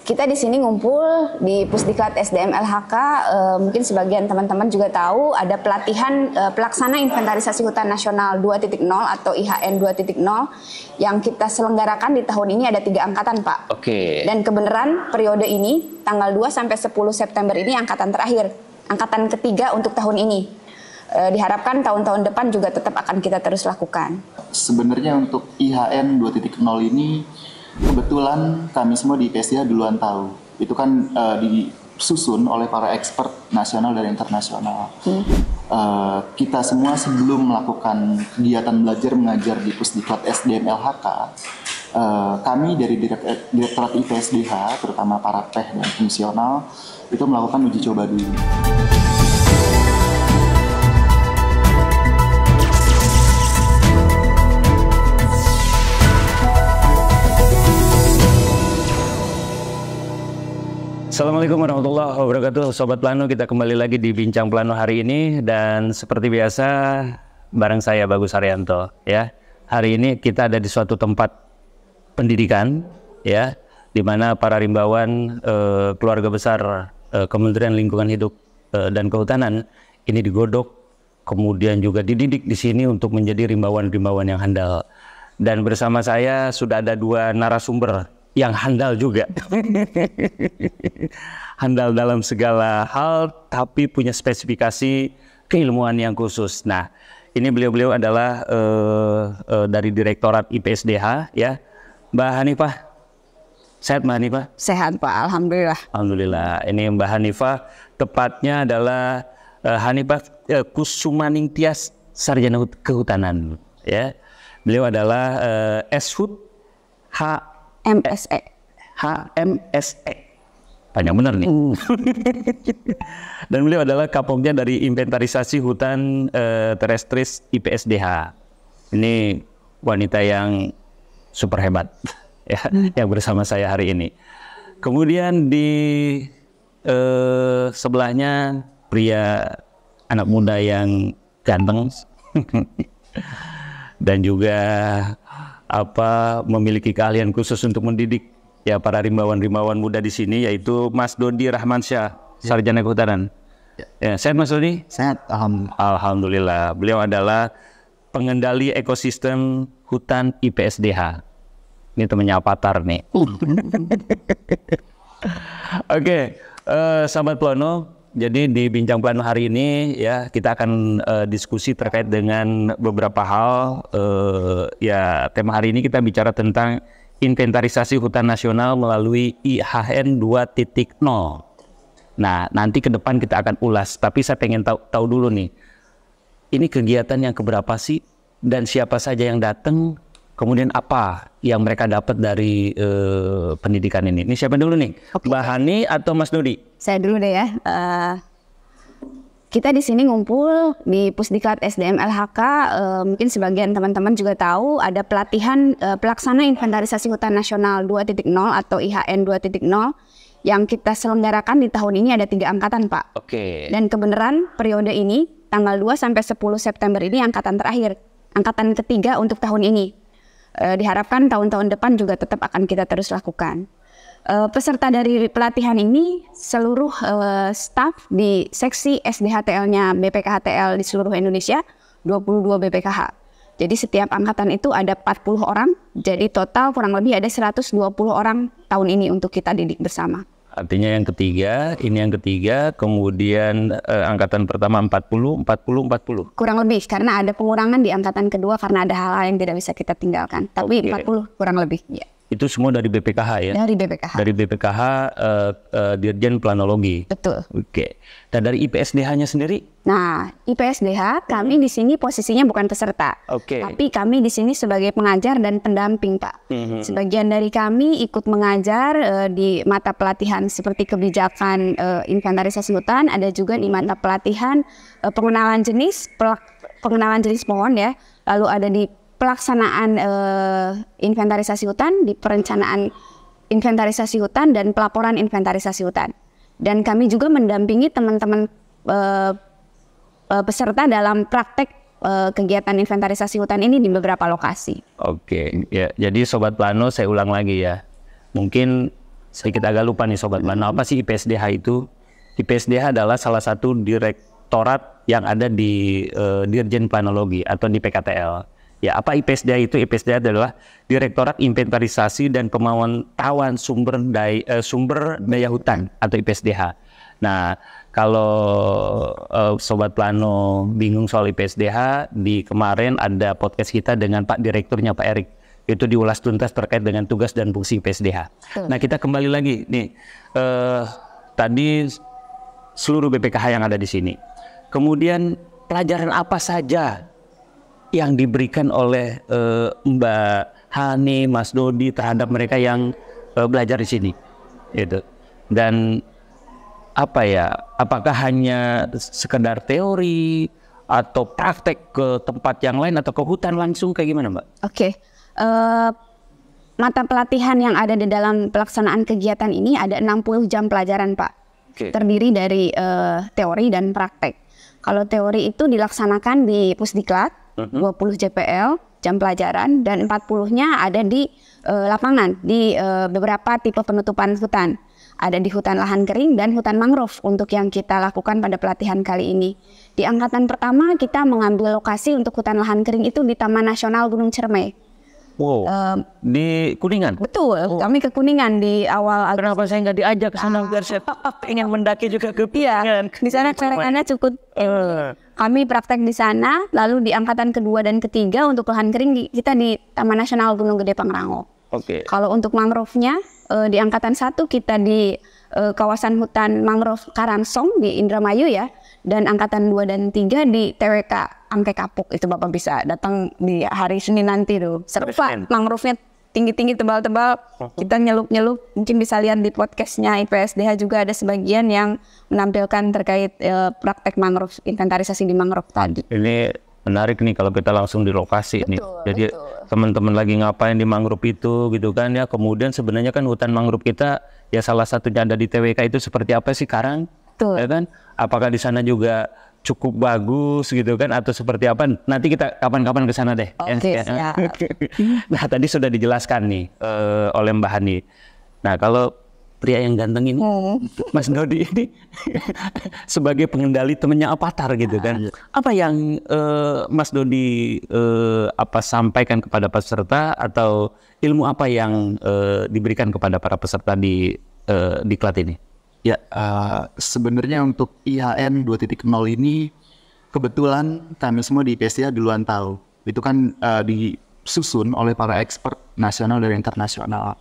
Kita di sini ngumpul di Pusdiklat SDM LHK, mungkin sebagian teman-teman juga tahu ada pelatihan pelaksana inventarisasi hutan nasional 2.0 atau IHN 2.0 yang kita selenggarakan di tahun ini ada 3 angkatan, Pak. Oke. Dan kebenaran periode ini tanggal 2 sampai 10 September ini angkatan terakhir, angkatan ketiga untuk tahun ini. Diharapkan tahun-tahun depan juga tetap akan kita terus lakukan. Sebenarnya untuk IHN 2.0 ini kebetulan kami semua di IPSDH duluan tahu. Itu kan disusun oleh para expert nasional dan internasional. Kita semua sebelum melakukan kegiatan belajar mengajar di Pusdiklat SDM LHK, kami dari Direktorat IPSDH, terutama para teh dan fungsional, itu melakukan uji coba dulu. Assalamualaikum warahmatullahi wabarakatuh. Sobat Plano, kita kembali lagi di Bincang Plano hari ini. Dan seperti biasa, bareng saya Bagus Haryanto. Ya, hari ini kita ada di suatu tempat pendidikan, ya, di mana para rimbawan keluarga besar Kementerian Lingkungan Hidup dan Kehutanan ini digodok, kemudian juga dididik di sini untuk menjadi rimbawan-rimbawan yang handal. Dan bersama saya sudah ada 2 narasumber yang handal juga. Handal dalam segala hal, tapi punya spesifikasi keilmuan yang khusus. Nah, ini beliau-beliau adalah dari Direktorat IPSDH, ya, Mbak Hanifah. Sehat Mbak Hanifah? Sehat, Pak, alhamdulillah. Alhamdulillah. Ini Mbak Hanifah, tepatnya adalah Hanifah Kusumaning Tias, Sarjana Kehutanan. Ya, beliau adalah Eshut HMSE. Panjang benar nih. Dan beliau adalah kapognya dari inventarisasi hutan terestris IPSDH. Ini wanita yang super hebat, ya, yang bersama saya hari ini. Kemudian di sebelahnya pria anak muda yang ganteng dan juga memiliki keahlian khusus untuk mendidik, ya, para rimbawan-rimbawan muda di sini, yaitu Mas Dodi Rahmansyah, Sarjana Kehutanan. Ya, sehat Mas Dodi? Sehat, alhamdulillah. Beliau adalah pengendali ekosistem hutan IPSDH. Ini temannya Avatar nih. Oke, sahabat Plano. Jadi di Bincang Plano hari ini, ya, kita akan diskusi terkait dengan beberapa hal. Ya, tema hari ini kita bicara tentang inventarisasi hutan nasional melalui IHN 2.0. Nah, nanti ke depan kita akan ulas. Tapi saya pengen tahu dulu nih, ini kegiatan yang keberapa sih, dan siapa saja yang datang, kemudian apa yang mereka dapat dari pendidikan ini. Ini siapa dulu nih? Okay. Mbak Hani atau Mas Dodi? Saya dulu deh ya. Kita di sini ngumpul di Pusdiklat SDM LHK. Mungkin sebagian teman-teman juga tahu ada pelatihan pelaksana inventarisasi hutan nasional 2.0 atau IHN 2.0 yang kita selenggarakan di tahun ini ada 3 angkatan, Pak. Oke. Dan kebenaran periode ini tanggal 2 sampai 10 September ini angkatan terakhir, angkatan ketiga untuk tahun ini. Diharapkan tahun-tahun depan juga tetap akan kita terus lakukan. Peserta dari pelatihan ini seluruh staf di seksi SDHTL-nya BPKHTL di seluruh Indonesia, 22 BPKH. Jadi setiap angkatan itu ada 40 orang, jadi total kurang lebih ada 120 orang tahun ini untuk kita didik bersama. Artinya yang ketiga, ini yang ketiga, kemudian angkatan pertama 40. Kurang lebih, karena ada pengurangan di angkatan kedua karena ada hal-hal yang tidak bisa kita tinggalkan. Tapi 40 kurang lebih, ya. Itu semua dari BPKH, ya? Dari BPKH. Dari BPKH, Dirjen Planologi. Betul. Oke. Dan dari IPSDH-nya sendiri? Nah, IPSDH kami di sini posisinya bukan peserta. Oke. Tapi kami di sini sebagai pengajar dan pendamping, Pak. Sebagian dari kami ikut mengajar di mata pelatihan seperti kebijakan inventarisasi hutan, ada juga di mata pelatihan pengenalan jenis pohon, ya. Lalu ada di pelaksanaan inventarisasi hutan, di perencanaan inventarisasi hutan dan pelaporan inventarisasi hutan. Dan kami juga mendampingi teman-teman peserta dalam praktek kegiatan inventarisasi hutan ini di beberapa lokasi. Oke, ya. Jadi Sobat Plano, saya ulang lagi ya. Mungkin sedikit agak lupa nih Sobat Plano, apa sih IPSDH itu? IPSDH adalah salah satu direktorat yang ada di Dirjen Planologi atau di PKTL. Ya, apa IPSDH itu? IPSDH adalah Direktorat Inventarisasi dan Pemantauan Sumber Daya Hutan atau IPSDH. Nah, kalau Sobat Plano bingung soal IPSDH, di kemarin ada podcast kita dengan Pak Direkturnya, Pak Erik. Itu diulas tuntas terkait dengan tugas dan fungsi IPSDH. Nah, kita kembali lagi nih. Tadi seluruh BPKH yang ada di sini. Kemudian pelajaran apa saja yang diberikan oleh Mbak Hani, Mas Dodi terhadap mereka yang belajar di sini, gitu. Dan apa ya? Apakah hanya sekedar teori atau praktek ke tempat yang lain atau ke hutan langsung, kayak gimana, Mbak? Oke. Mata pelatihan yang ada di dalam pelaksanaan kegiatan ini ada 60 jam pelajaran, Pak. Terdiri dari teori dan praktek. Kalau teori itu dilaksanakan di Pusdiklat, 20 JPL jam pelajaran, dan 40-nya ada di lapangan di beberapa tipe penutupan hutan. Ada di hutan lahan kering dan hutan mangrove untuk yang kita lakukan pada pelatihan kali ini. Di angkatan pertama kita mengambil lokasi untuk hutan lahan kering itu di Taman Nasional Gunung Ciremai. Wow, di Kuningan? Betul, kami ke Kuningan di awal. Kenapa saya nggak diajak ke sana biar saya ingin mendaki juga ke Kuningan? Iya, di sana celengannya cukup. Kami praktek di sana, lalu di angkatan kedua dan ketiga untuk lahan kering kita di Taman Nasional Gunung Gede Pangrango. Kalau untuk mangrove-nya di angkatan 1 kita di kawasan hutan mangrove Karangsong di Indramayu ya, dan angkatan 2 dan 3 di TWK Angke Kapuk. Itu Bapak bisa datang di hari Senin nanti tuh. Seru Pak, mangrove-nya tinggi-tinggi, tebal-tebal. Kita nyelup-nyelup. Mungkin bisa lihat di podcastnya IPSDH juga ada sebagian yang menampilkan terkait praktek mangrove, inventarisasi di mangrove tadi. Ini menarik nih kalau kita langsung di lokasi nih. Jadi teman-teman lagi ngapain di mangrove itu gitu kan ya. Kemudian sebenarnya kan hutan mangrove kita ya salah satunya ada di TWK itu seperti apa sih Karang? Ya kan? Apakah di sana juga cukup bagus gitu kan atau seperti apa? Nanti kita kapan-kapan ke sana deh. Nah, tadi sudah dijelaskan nih oleh Mbak Hani. Nah, kalau pria yang ganteng ini, Mas Dodi ini sebagai pengendali temennya Avatar gitu kan. Apa yang Mas Dodi sampaikan kepada peserta atau ilmu apa yang diberikan kepada para peserta di diklat ini? Ya, sebenarnya untuk IHN 2.0 ini kebetulan kami semua di IPSDH duluan tahu. Itu kan disusun oleh para expert nasional dan internasional.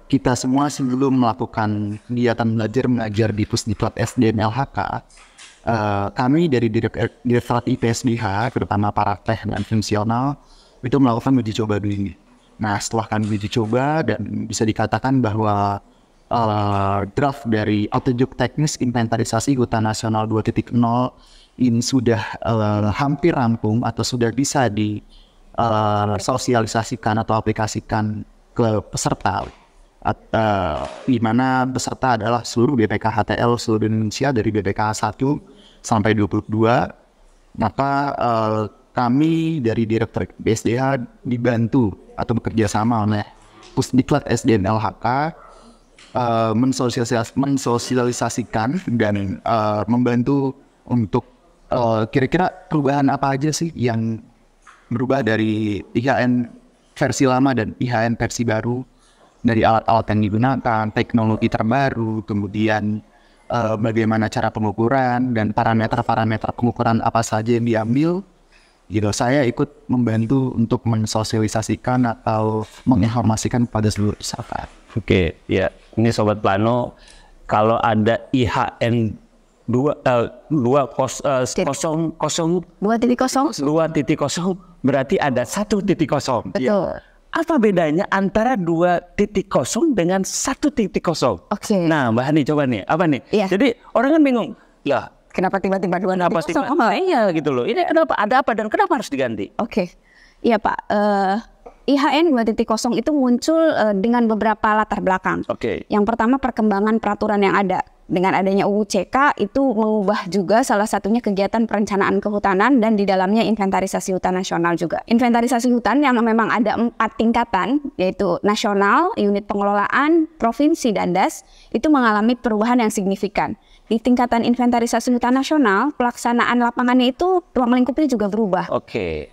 Kita semua sebelum melakukan kegiatan belajar mengajar di Pusdiklat SDM LHK, kami dari Direktorat IPSDH, terutama para teh dan fungsional, itu melakukan uji coba dulu. Nah, setelah kami uji coba dan bisa dikatakan bahwa draft dari Petunjuk Teknis Inventarisasi Hutan Nasional 2.0 ini sudah hampir rampung atau sudah bisa disosialisasikan atau aplikasikan ke peserta, di mana peserta adalah seluruh BPK HTL seluruh Indonesia dari BPK 1 sampai 22. Maka kami dari Direktorat IPSDH dibantu atau bekerja sama oleh Pusdiklat SDM LHK mensosialisasikan dan membantu untuk kira-kira perubahan apa aja sih yang berubah dari IHN versi lama dan IHN versi baru, dari alat-alat yang digunakan, teknologi terbaru, kemudian bagaimana cara pengukuran dan parameter-parameter pengukuran apa saja yang diambil. Gitu, saya ikut membantu untuk mensosialisasikan atau menginformasikan kepada seluruh peserta. Oke, ya ini Sobat Plano, kalau ada IHN 2.0 berarti ada 1.0. Betul. Ya. Apa bedanya antara 2.0 dengan 1.0? Nah, Mbak Hani coba nih, apa nih? Iya. Jadi orang kan bingung, lah kenapa tiba-tiba 2.0? Iya gitu loh. Ini ada apa dan kenapa harus diganti? Iya Pak. IHN 2.0 itu muncul dengan beberapa latar belakang. Yang pertama perkembangan peraturan yang ada. dengan adanya UU CK itu mengubah juga salah satunya kegiatan perencanaan kehutanan dan di dalamnya inventarisasi hutan nasional juga. Inventarisasi hutan yang memang ada 4 tingkatan, yaitu nasional, unit pengelolaan, provinsi, dan DAS, itu mengalami perubahan yang signifikan. Di tingkatan inventarisasi hutan nasional, pelaksanaan lapangannya itu ruang lingkupnya juga berubah.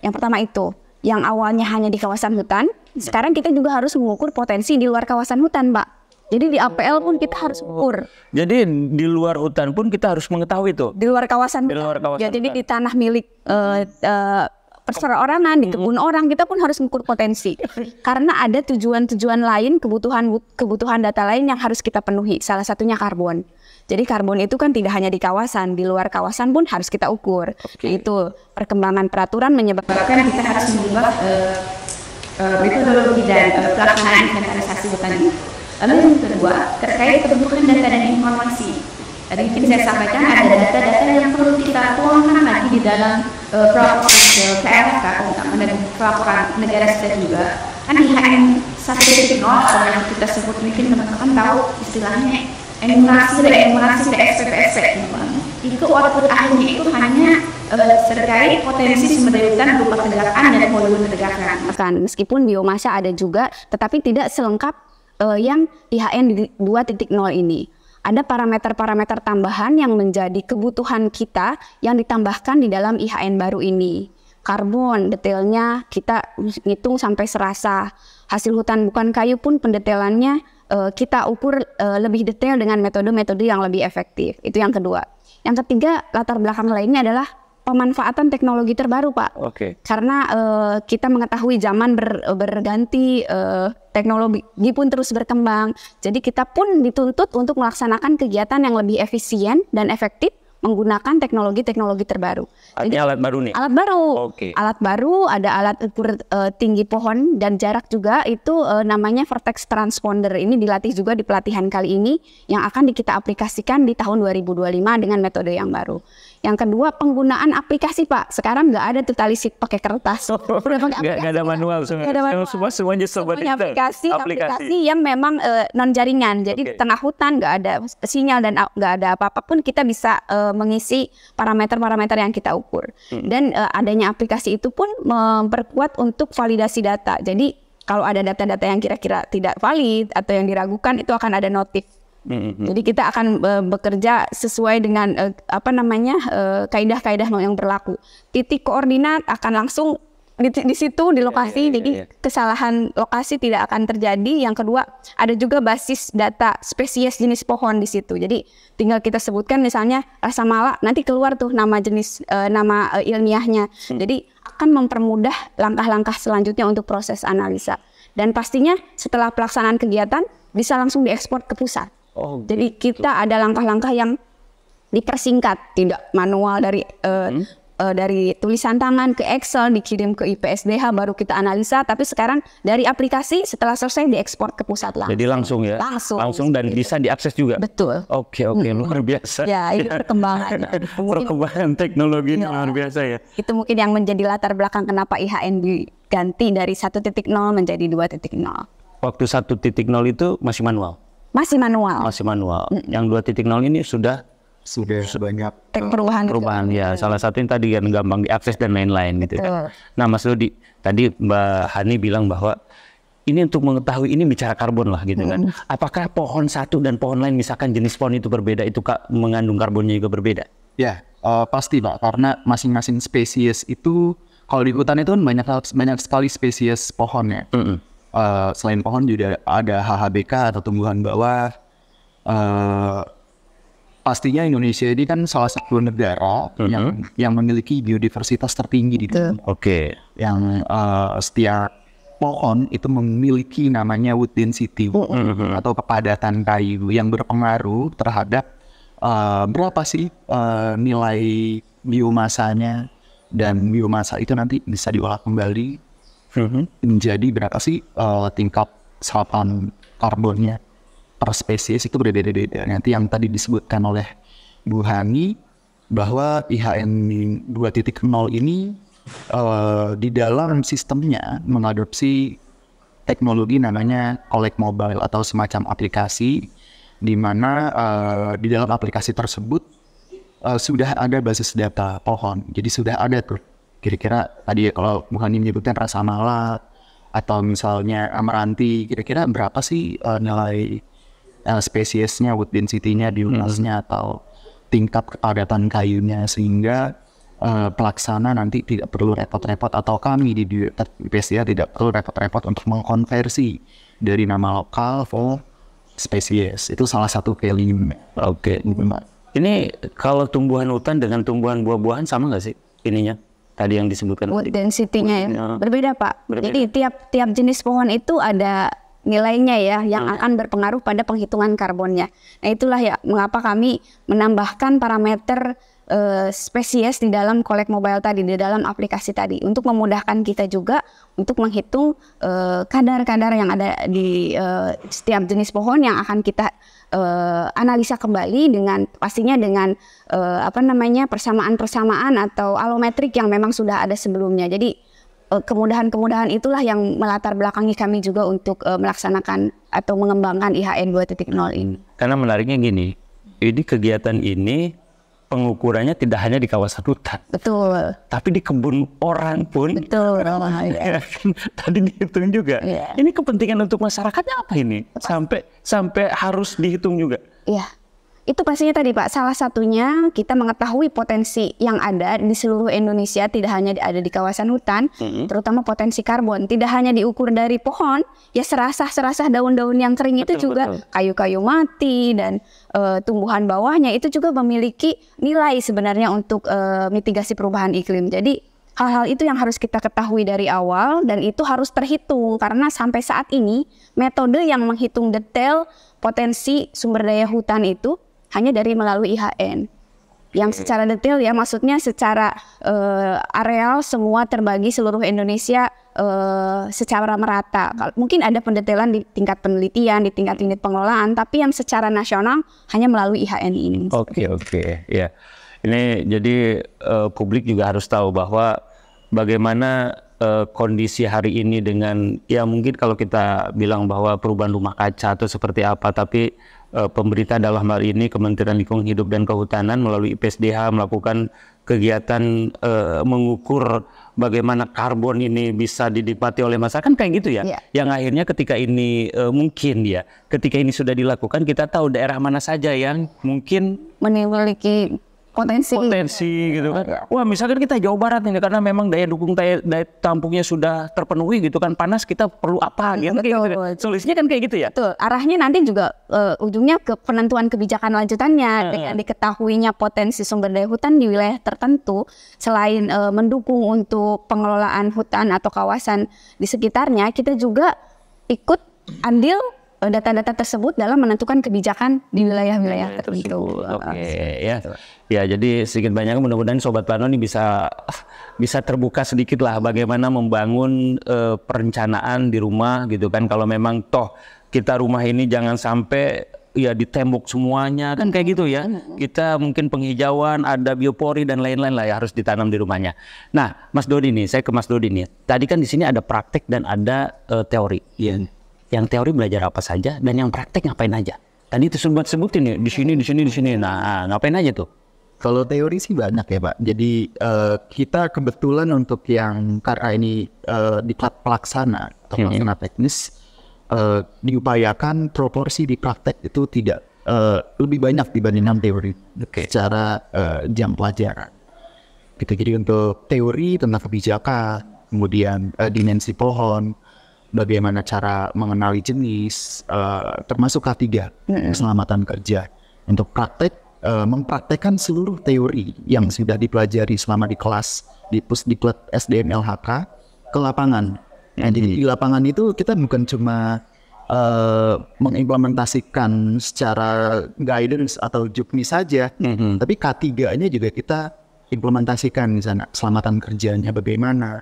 Yang pertama itu, yang awalnya hanya di kawasan hutan, sekarang kita juga harus mengukur potensi di luar kawasan hutan, Pak. Jadi di APL pun kita harus ukur. Jadi di luar hutan pun kita harus mengetahui itu. Di luar kawasan hutan. Ya, jadi di tanah milik perseorangan, di kebun orang, kita pun harus mengukur potensi. Karena ada tujuan-tujuan lain, kebutuhan data lain yang harus kita penuhi. Salah satunya karbon. Jadi karbon itu kan tidak hanya di kawasan, di luar kawasan pun harus kita ukur. Itu perkembangan peraturan menyebabkan kita harus mengubah metodologi dan pelaksanaan inventarisasi hutan ini. Lalu yang kedua, terkait kebutuhan data dan informasi. Tadi mungkin saya sampaikan ada data-data yang perlu kita tuangkan lagi di dalam pelaporan KLHK, pelaporan negara kita juga. Kan IHN 1.0 atau yang kita sebut mungkin teman-teman tahu istilahnya emulasi PSP. Itu output akhirnya itu hanya terkait potensi sumber daya hutan berupa tegakan dan volume tegakan. Meskipun biomasa ada juga, tetapi tidak selengkap yang IHN 2.0 ini. Ada parameter-parameter tambahan yang menjadi kebutuhan kita yang ditambahkan di dalam IHN baru ini. Karbon, detailnya kita hitung sampai serasa. Hasil hutan bukan kayu pun pendetailannya kita ukur lebih detail dengan metode-metode yang lebih efektif. Itu yang kedua. Yang ketiga, latar belakang lainnya adalah pemanfaatan teknologi terbaru, Pak. Karena kita mengetahui zaman berganti, teknologi pun terus berkembang. Jadi kita pun dituntut untuk melaksanakan kegiatan yang lebih efisien dan efektif menggunakan teknologi-teknologi terbaru. Jadi alat baru nih? Alat baru. Alat baru, ada alat ukur tinggi pohon dan jarak juga, itu namanya Vertex Transponder. Ini dilatih juga di pelatihan kali ini yang akan kita aplikasikan di tahun 2025 dengan metode yang baru. Yang kedua, penggunaan aplikasi, Pak. Sekarang nggak ada tuh tali sheet pakai kertas. Nggak ada manual. Semuanya aplikasi yang memang non jaringan. Jadi di tengah hutan nggak ada sinyal dan nggak ada apa-apa pun kita bisa mengisi parameter-parameter yang kita ukur. Dan adanya aplikasi itu pun memperkuat untuk validasi data. Jadi kalau ada data-data yang kira-kira tidak valid atau yang diragukan, itu akan ada notif. Jadi kita akan bekerja sesuai dengan kaidah-kaidah yang berlaku. Titik koordinat akan langsung di situ di lokasi, jadi kesalahan lokasi tidak akan terjadi. Yang kedua, ada juga basis data spesies jenis pohon di situ. Jadi tinggal kita sebutkan misalnya rasa mala, nanti keluar tuh nama jenis nama ilmiahnya. Jadi akan mempermudah langkah-langkah selanjutnya untuk proses analisa. Dan pastinya setelah pelaksanaan kegiatan bisa langsung diekspor ke pusat. Jadi kita ada langkah-langkah yang dipersingkat, tidak manual dari tulisan tangan ke Excel, dikirim ke IPSDH, baru kita analisa. Tapi sekarang dari aplikasi setelah selesai diekspor ke pusat langsung. Jadi langsung ya? Langsung dan bisa diakses juga? Betul. Oke, luar biasa. Ya, itu perkembangan. Perkembangan teknologi luar biasa ya. Itu mungkin yang menjadi latar belakang kenapa IHN diganti dari 1.0 menjadi 2.0. Waktu 1.0 itu masih manual? Masih manual. Yang 2.0 ini sudah banyak perubahan ya. Salah satunya tadi kan gampang diakses dan lain-lain gitu kan. Nah, Mas Dodi, tadi Mbak Hani bilang bahwa ini untuk mengetahui, ini bicara karbon lah gitu kan. Apakah pohon satu dan pohon lain misalkan jenis pohon itu berbeda, itu mengandung karbonnya juga berbeda? Ya, pasti Pak, karena masing-masing spesies itu kalau di hutan itu banyak sekali spesies pohonnya. Selain pohon juga ada HHBK atau tumbuhan bawah. Pastinya Indonesia ini kan salah satu negara yang memiliki biodiversitas tertinggi di dunia. Yang setiap pohon itu memiliki namanya wood density atau kepadatan kayu yang berpengaruh terhadap berapa sih nilai biomasanya, dan biomasa itu nanti bisa diolah kembali menjadi berapa sih tingkat serapan karbonnya per spesies, itu berbeda-beda. Nanti yang tadi disebutkan oleh Bu Hani bahwa IHN 2.0 ini di dalam sistemnya mengadopsi teknologi namanya Collect Mobile atau semacam aplikasi di mana di dalam aplikasi tersebut sudah ada basis data pohon. Jadi sudah ada tuh kira-kira tadi kalau bukan menyebutkan rasa mala atau misalnya amaranti, kira-kira berapa sih nilai spesiesnya, wood density-nya, diurnasnya atau tingkat kepadatan kayunya, sehingga pelaksana nanti tidak perlu repot-repot atau kami di PSDA tidak perlu repot-repot untuk mengkonversi dari nama lokal ke spesies. Itu salah satu value. Oke. Ini kalau tumbuhan hutan dengan tumbuhan buah-buahan sama nggak sih ininya? Tadi yang disebutkan Wood density-nya ya. Berbeda Pak. Berbeda. Jadi tiap jenis pohon itu ada nilainya ya yang akan berpengaruh pada penghitungan karbonnya. Nah itulah ya mengapa kami menambahkan parameter spesies di dalam Collect Mobile tadi, di dalam aplikasi tadi, untuk memudahkan kita juga untuk menghitung kadar-kadar yang ada di setiap jenis pohon yang akan kita analisa kembali dengan pastinya dengan persamaan-persamaan atau alometrik yang memang sudah ada sebelumnya. Jadi kemudahan-kemudahan itulah yang melatar belakangi kami juga untuk melaksanakan atau mengembangkan IHN 2.0 ini. Karena menariknya gini, ini kegiatan ini pengukurannya tidak hanya di kawasan hutan. Betul. Tapi di kebun orang pun. Betul. Ya, tadi dihitung juga. Yeah. Ini kepentingan untuk masyarakatnya apa ini? Sampai harus dihitung juga. Iya. Itu pastinya tadi Pak, salah satunya kita mengetahui potensi yang ada di seluruh Indonesia, tidak hanya ada di kawasan hutan, terutama potensi karbon. Tidak hanya diukur dari pohon, ya serasah-serasah daun-daun yang kering itu juga kayu-kayu mati dan tumbuhan bawahnya itu juga memiliki nilai sebenarnya untuk mitigasi perubahan iklim. Jadi hal-hal itu yang harus kita ketahui dari awal dan itu harus terhitung karena sampai saat ini metode yang menghitung detail potensi sumber daya hutan itu hanya dari melalui IHN yang secara detail ya, maksudnya secara areal semua terbagi seluruh Indonesia secara merata. Mungkin ada pendetailan di tingkat penelitian, di tingkat unit pengelolaan, tapi yang secara nasional hanya melalui IHN ini. Oke, ya. Ini jadi publik juga harus tahu bahwa bagaimana kondisi hari ini dengan ya mungkin kalau kita bilang bahwa perubahan rumah kaca atau seperti apa, tapi pemerintah dalam hal ini Kementerian Lingkungan Hidup dan Kehutanan melalui IPSDH melakukan kegiatan mengukur bagaimana karbon ini bisa dinikmati oleh masyarakat, kan kayak gitu ya. Yang akhirnya ketika ini ketika ini sudah dilakukan, kita tahu daerah mana saja yang mungkin memiliki potensi gitu kan. Wah, misalkan kita Jawa Barat ini karena memang daya dukung daya tampungnya sudah terpenuhi gitu kan, panas kita perlu apa gitu. Solusinya kan kayak gitu ya. Betul. Arahnya nanti juga ujungnya ke penentuan kebijakan lanjutannya dengan diketahuinya potensi sumber daya hutan di wilayah tertentu, selain mendukung untuk pengelolaan hutan atau kawasan di sekitarnya, kita juga ikut andil data-data tersebut dalam menentukan kebijakan di wilayah-wilayah tertentu. Ya, jadi sedikit banyak mudah-mudahan Sobat Plano ini bisa terbuka sedikit lah bagaimana membangun perencanaan di rumah gitu kan. Kalau memang toh kita rumah ini jangan sampai ya ditembok semuanya kan kayak gitu ya. Kita mungkin penghijauan, ada biopori dan lain-lain lah ya harus ditanam di rumahnya. Nah, Mas Dodi nih, saya ke Mas Dodi nih. Tadi kan di sini ada praktek dan ada teori. Yang teori belajar apa saja dan yang praktek ngapain aja? Tadi itu sebutin nih di sini. Nah, ngapain aja tuh? Kalau teori sih banyak ya Pak. Jadi kita kebetulan untuk yang karena ini di pelaksana atau pelaksana teknis diupayakan proporsi di praktek itu tidak lebih banyak dibandingkan teori secara jam pelajaran. Gitu. Jadi untuk teori tentang kebijakan, kemudian dimensi pohon, bagaimana cara mengenali jenis, termasuk K3 keselamatan kerja. Untuk praktek mempraktekkan seluruh teori yang sudah dipelajari selama di kelas di Pusdiklat SDM LHK ke lapangan. Nah, di lapangan itu kita bukan cuma mengimplementasikan secara guidance atau juknis saja, tapi K3-nya juga kita implementasikan di sana, keselamatan kerjanya bagaimana.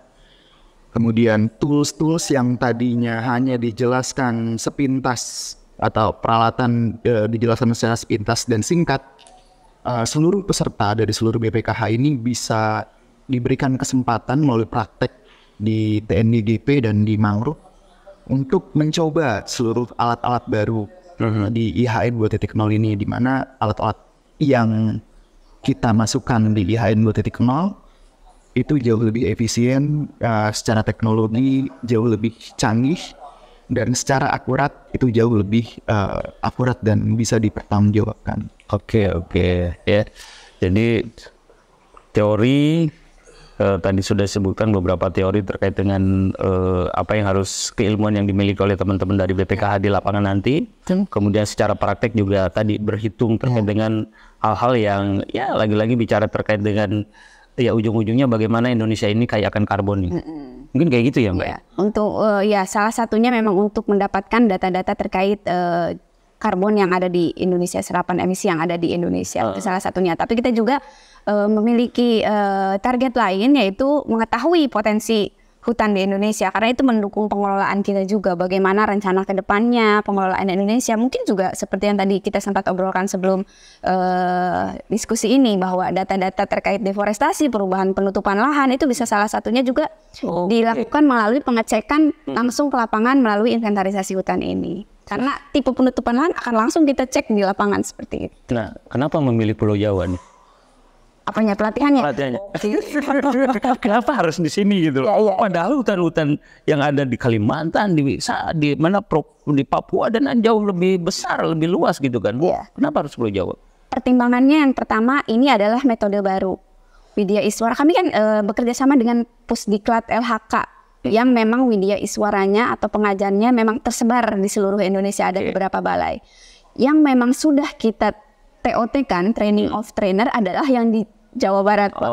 Kemudian tools-tools yang tadinya hanya dijelaskan sepintas atau peralatan dijelaskan secara sepintas dan singkat, seluruh peserta dari seluruh BPKH ini bisa diberikan kesempatan melalui praktek di TNIGP dan di Mangrove untuk mencoba seluruh alat-alat baru di IHN 2.0 ini, di mana alat-alat yang kita masukkan di IHN 2.0 itu jauh lebih efisien, secara teknologi jauh lebih canggih, dan secara akurat itu jauh lebih akurat dan bisa dipertanggungjawabkan. Oke, ya. Jadi teori tadi sudah disebutkan beberapa teori terkait dengan apa yang harus keilmuan yang dimiliki oleh teman-teman dari BPKH di lapangan nanti. Kemudian secara praktek juga tadi berhitung terkait dengan hal-hal yang ya lagi-lagi bicara terkait dengan ya ujung-ujungnya bagaimana Indonesia ini kaya akan karbon nih. Mungkin kayak gitu ya Mbak? Ya, untuk ya salah satunya memang untuk mendapatkan data-data terkait karbon yang ada di Indonesia, serapan emisi yang ada di Indonesia, itu salah satunya. Tapi kita juga memiliki target lain, yaitu mengetahui potensi hutan di Indonesia, karena itu mendukung pengelolaan kita juga, bagaimana rencana ke depannya pengelolaan Indonesia. Mungkin juga seperti yang tadi kita sempat obrolkan sebelum diskusi ini, bahwa data-data terkait deforestasi, perubahan penutupan lahan, itu bisa salah satunya juga dilakukan melalui pengecekan langsung ke lapangan melalui inventarisasi hutan ini. Karena tipe penutupan lahan akan langsung kita cek di lapangan seperti itu. Nah, kenapa memilih Pulau Jawa nih? Apanya, pelatihannya? Kenapa harus di sini gitu? Ya. Padahal hutan-hutan yang ada di Kalimantan, di mana di Papua dan jauh lebih besar, lebih luas gitu kan? Ya. Kenapa harus Pulau Jawa? Pertimbangannya yang pertama, ini adalah metode baru Widya Iswara. Kami kan bekerja sama dengan Pusdiklat LHK yang memang Widya Iswaranya atau pengajarnya memang tersebar di seluruh Indonesia, ada beberapa balai. Yang memang sudah kita TOT kan, training of trainer adalah yang di Jawa Barat, Pak.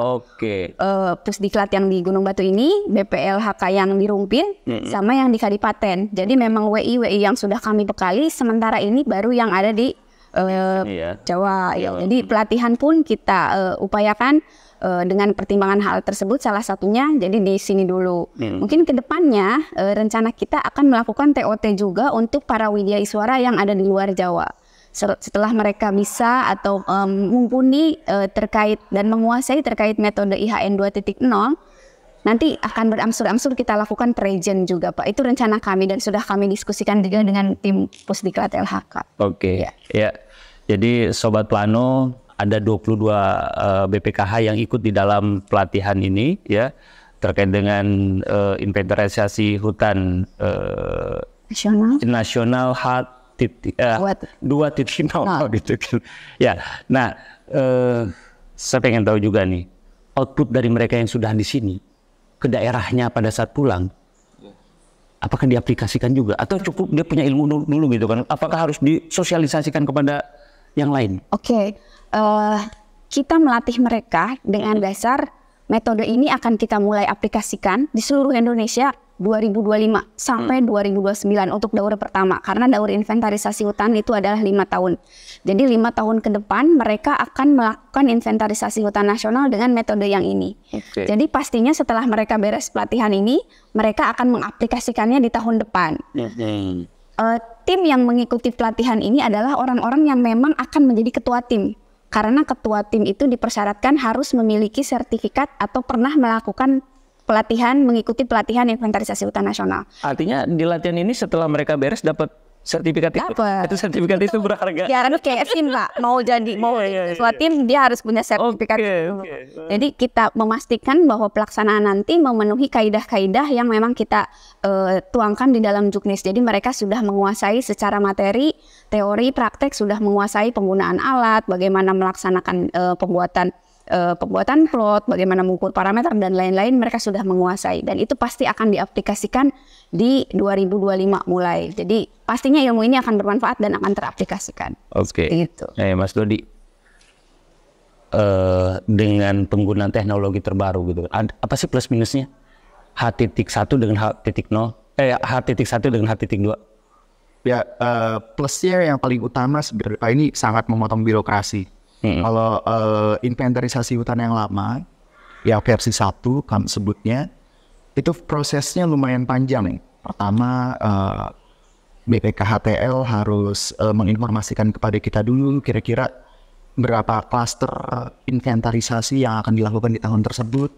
Pusdiklat yang di Gunung Batu ini, BPLHK yang di Rumpin, sama yang di Kadipaten. Jadi memang WI yang sudah kami bekali, sementara ini baru yang ada di Jawa. Ya. Jadi pelatihan pun kita upayakan dengan pertimbangan hal tersebut, salah satunya jadi di sini dulu. Mungkin ke depannya rencana kita akan melakukan TOT juga untuk para Widya Iswara yang ada di luar Jawa. Setelah mereka bisa atau mumpuni terkait dan menguasai terkait metode IHN 2.0, nanti akan berangsur-angsur kita lakukan per region juga, Pak. Itu rencana kami dan sudah kami diskusikan juga dengan tim Pusdiklat LHK. Ya. Jadi Sobat Plano, ada 22 BPKH yang ikut di dalam pelatihan ini ya, terkait dengan inventarisasi hutan nasional HAT 2.0 gitu. Ya, nah saya pengen tahu juga nih output dari mereka yang sudah di sini ke daerahnya pada saat pulang, apakah diaplikasikan juga atau cukup dia punya ilmu dulu gitu kan? Apakah harus disosialisasikan kepada yang lain? Kita melatih mereka dengan dasar metode ini akan kita mulai aplikasikan di seluruh Indonesia 2025 sampai 2029 untuk daur pertama, karena daur inventarisasi hutan itu adalah 5 tahun. Jadi 5 tahun ke depan mereka akan melakukan inventarisasi hutan nasional dengan metode yang ini. Jadi pastinya setelah mereka beres pelatihan ini, mereka akan mengaplikasikannya di tahun depan. Tim yang mengikuti pelatihan ini adalah orang-orang yang memang akan menjadi ketua tim. Karena ketua tim itu dipersyaratkan harus memiliki sertifikat atau pernah melakukan mengikuti pelatihan inventarisasi hutan nasional. Artinya di latihan ini setelah mereka beres dapat sertifikat itu? Itu sertifikat itu berharga? Ya kan kayak tim Pak, mau ketua tim dia harus punya sertifikat. Jadi kita memastikan bahwa pelaksanaan nanti memenuhi kaidah-kaidah yang memang kita tuangkan di dalam Juknis. Jadi mereka sudah menguasai secara materi, teori, praktek, sudah menguasai penggunaan alat, bagaimana melaksanakan pembuatan plot, bagaimana mengukur parameter dan lain-lain, mereka sudah menguasai dan itu pasti akan diaplikasikan di 2025 mulai. Jadi pastinya ilmu ini akan bermanfaat dan akan teraplikasikan. Gitu. Mas Dodi, dengan penggunaan teknologi terbaru gitu, apa sih plus minusnya H.1 dengan H.0? H.1 dengan H.2? Ya, plusnya yang paling utama sebenarnya ini sangat memotong birokrasi. Kalau inventarisasi hutan yang lama, yang versi 1 kami sebutnya, itu prosesnya lumayan panjang. Pertama, BPKHTL harus menginformasikan kepada kita dulu kira-kira berapa klaster inventarisasi yang akan dilakukan di tahun tersebut.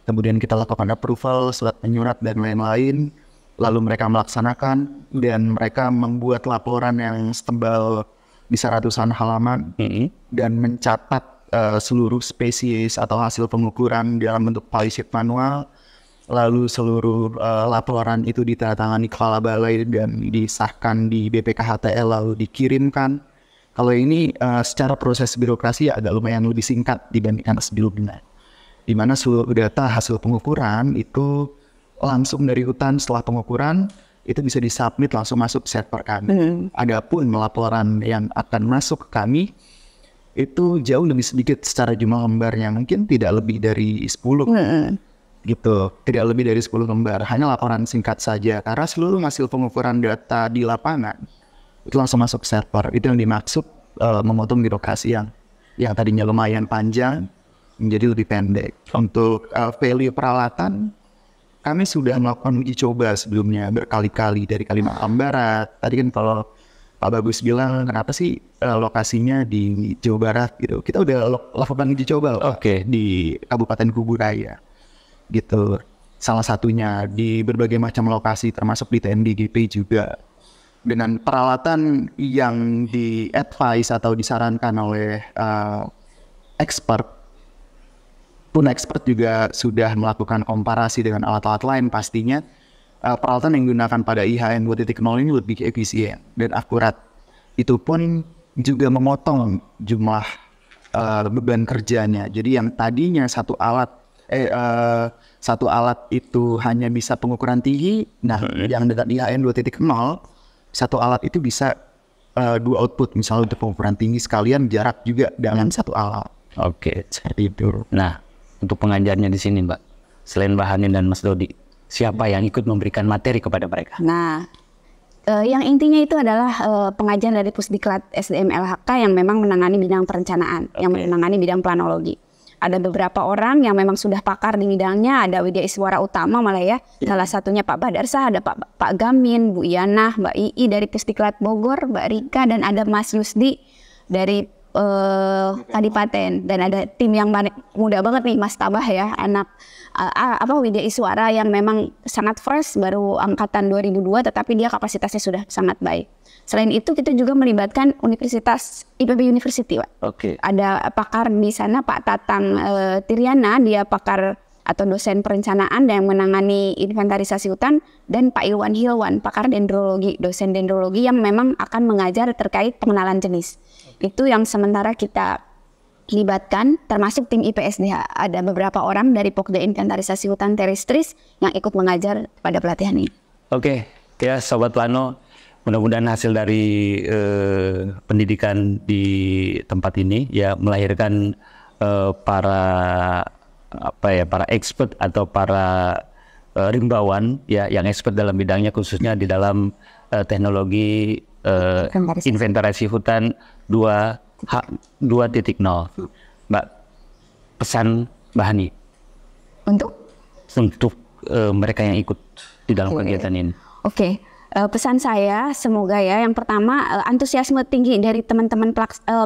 Kemudian kita lakukan approval, surat menyurat dan lain-lain. lalu mereka melaksanakan dan mereka membuat laporan yang setebal bisa ratusan halaman dan mencatat seluruh spesies atau hasil pengukuran dalam bentuk file sheet manual. Lalu seluruh laporan itu ditandatangani kepala balai dan disahkan di BPKHTL lalu dikirimkan. Kalau ini secara proses birokrasi agak lumayan lebih singkat dibandingkan sebelumnya. Di mana seluruh data hasil pengukuran itu langsung dari hutan setelah pengukuran itu bisa disubmit langsung masuk server kami. Adapun laporan yang akan masuk ke kami itu jauh lebih sedikit secara jumlah lembarnya, mungkin tidak lebih dari 10. Gitu, tidak lebih dari 10 lembar, hanya laporan singkat saja karena seluruh hasil pengukuran data di lapangan itu langsung masuk server. Itu yang dimaksud memotong birokrasi yang tadinya lumayan panjang menjadi lebih pendek. Untuk value peralatan kami sudah melakukan uji coba sebelumnya berkali-kali dari Kalimantan Barat. Tadi kan kalau Pak Bagus bilang kenapa sih lokasinya di Jawa Barat gitu, kita udah lakukan uji coba di Kabupaten Kuburaya gitu, salah satunya di berbagai macam lokasi termasuk di TNDGP juga, dengan peralatan yang di-advise atau disarankan oleh expert juga sudah melakukan komparasi dengan alat-alat lain. Pastinya peralatan yang digunakan pada IHN 2.0 ini lebih efisien dan akurat. Itu pun juga memotong jumlah beban kerjanya. Jadi yang tadinya satu alat itu hanya bisa pengukuran tinggi. Nah, yang dengan IHN 2.0 satu alat itu bisa 2 output, misalnya untuk pengukuran tinggi sekalian jarak juga dengan satu alat. Seperti itu. Nah, untuk pengajarnya di sini, Mbak, selain Mbak Hani dan Mas Dodi, siapa yang ikut memberikan materi kepada mereka? Nah, yang intinya itu adalah pengajar dari Pusdiklat SDM LHK yang memang menangani bidang perencanaan, yang menangani bidang planologi. Ada beberapa orang yang memang sudah pakar di bidangnya, ada Widya Iswara Utama malah ya. Salah satunya Pak Badarsah, ada Pak Gamin, Bu Iyana, Mbak Ii dari Pusdiklat Bogor, Mbak Rika, dan ada Mas Yusdi dari Kadipaten, dan ada tim yang muda banget nih, Mas Tabah ya, anak Widya Iswara yang memang sangat fresh, baru angkatan 2002 tetapi dia kapasitasnya sudah sangat baik. Selain itu kita juga melibatkan Universitas IPB University, Pak. Ada pakar di sana, Pak Tatang Tiriana, dia pakar atau dosen perencanaan yang menangani inventarisasi hutan, dan Pak Ilwan Hilwan, pakar dendrologi, dosen dendrologi yang memang akan mengajar terkait pengenalan jenis. Itu yang sementara kita libatkan, termasuk tim IPSDH. Ada beberapa orang dari Pokda Inventarisasi Hutan Terestris yang ikut mengajar pada pelatihan ini. Ya Sobat Plano, mudah-mudahan hasil dari pendidikan di tempat ini ya melahirkan para expert atau para rimbawan ya yang expert dalam bidangnya, khususnya di dalam teknologi inventarisasi hutan 2.0. Mbak, pesan Mbak Hani untuk mereka yang ikut di dalam kegiatan ini. Pesan saya semoga ya, yang pertama antusiasme tinggi dari teman-teman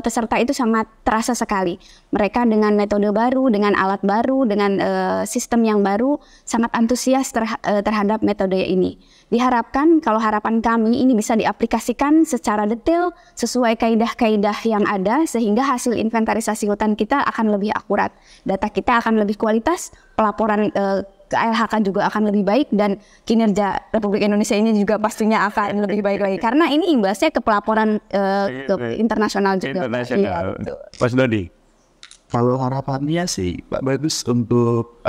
peserta itu sangat terasa sekali. Mereka dengan metode baru, dengan alat baru, dengan sistem yang baru sangat antusias terhadap metode ini. Diharapkan kalau harapan kami ini bisa diaplikasikan secara detail sesuai kaidah-kaidah yang ada, sehingga hasil inventarisasi hutan kita akan lebih akurat, data kita akan lebih kualitas, pelaporan ke LHK juga akan lebih baik, dan kinerja Republik Indonesia ini juga pastinya akan lebih baik lagi karena ini imbasnya ke pelaporan ke internasional juga. Mas Dodi, kalau harapannya sih Pak Bagus untuk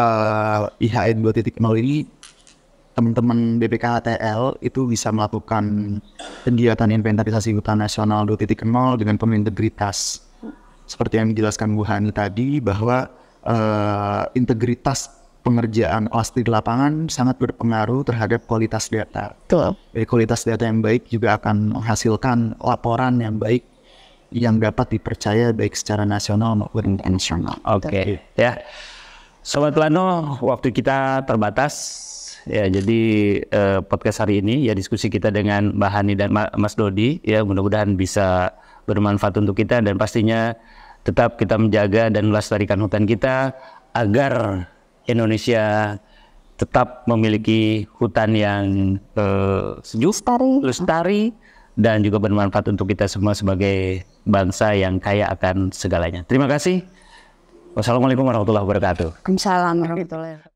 IHN 2.0 ini, teman-teman BPKHTL itu bisa melakukan kegiatan inventarisasi hutan nasional 2.0 dengan penuh integritas. Seperti yang dijelaskan Bu Hani tadi, bahwa integritas pengerjaan pasti di lapangan sangat berpengaruh terhadap kualitas data. Jadi kualitas data yang baik juga akan menghasilkan laporan yang baik yang dapat dipercaya baik secara nasional maupun internasional. Ya, Sobat Plano, waktu kita terbatas. Ya, jadi podcast hari ini ya diskusi kita dengan Mbak Hani dan Mas Dodi ya, mudah-mudahan bisa bermanfaat untuk kita, dan pastinya tetap kita menjaga dan melestarikan hutan kita agar Indonesia tetap memiliki hutan yang sejuk, lestari, dan juga bermanfaat untuk kita semua sebagai bangsa yang kaya akan segalanya. Terima kasih. Wassalamualaikum warahmatullahi wabarakatuh. Waalaikumsalam warahmatullahi wabarakatuh.